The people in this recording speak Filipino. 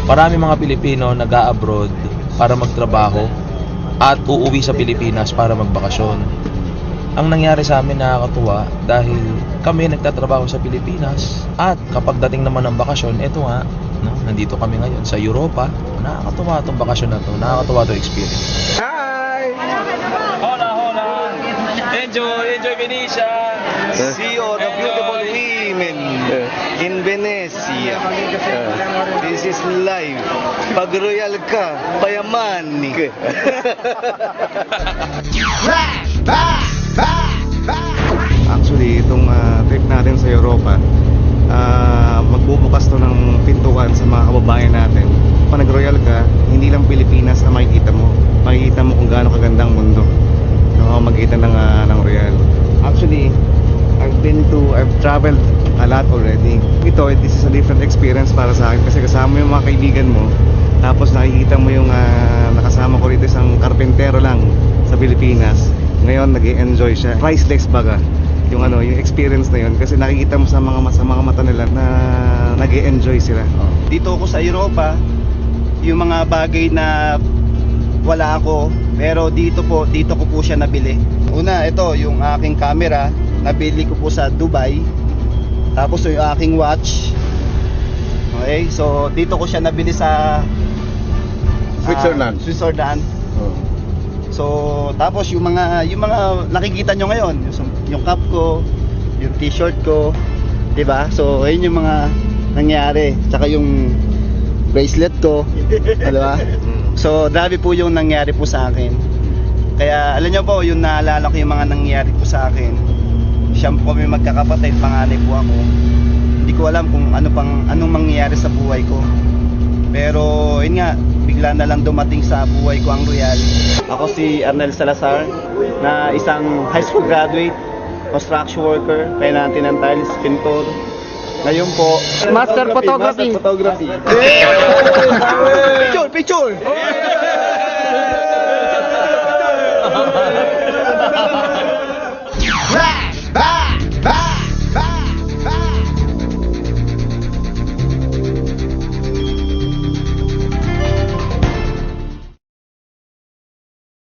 Marami mga Pilipino nag-a-abroad para magtrabaho at uuwi sa Pilipinas para magbakasyon. Ang nangyari sa amin nakakatuwa dahil kami nagtatrabaho sa Pilipinas at kapag dating naman ng bakasyon, eto nga, no, nandito kami ngayon sa Europa. Nakakatuwa itong bakasyon na to, nakakatuwa itong experience. Hi! Hola, hola! Enjoy Venetia! See all the beautiful women in Venezia. This is life. Pag royal ka, payaman. Actually, itong trip natin sa Europa, magbubukas to ng pintuan sa mga kababayan natin. Pag nag-royal ka, hindi lang Pilipinas ang makikita mo. Makikita mo kung gaano kagandang mundo. No, makikita ng royal. Actually, I've traveled a lot already. This is a different experience para sa akin kasi kasama mo yung mga kaibigan mo. Tapos nakikita mo yung nakasama ko rito isang karpentero lang sa Pilipinas. Ngayon nag-e-enjoy siya. Priceless baga yung yung experience na yun kasi nakikita mo sa mga mata nila na nag-e-enjoy sila. Dito ako sa Europa, yung mga bagay na wala ako, pero dito ko po siya nabili. Una, ito yung aking camera, nabili ko po sa Dubai. Tapos yung aking watch. Okay, so dito ko siya nabili sa Switzerland. So tapos yung mga nakikita nyo ngayon, yung cap ko, yung t-shirt ko, 'di ba? So ayun yung mga nangyari, tsaka yung bracelet ko, 'di ba? So dami po yung nangyari po sa akin. Kaya alam nyo po, yung naalala ko yung mga nangyari po sa akin. Siya po kami magkakapatid, panganay po ako. Hindi ko alam kung anong mangyayari sa buhay ko. Pero yun nga, bigla na lang dumating sa buhay ko ang royal. Ako si Arnel Salazar, na isang high school graduate, construction worker, painante ng tiles, pintor. Ngayon po, Master Photography. Picture! Flash!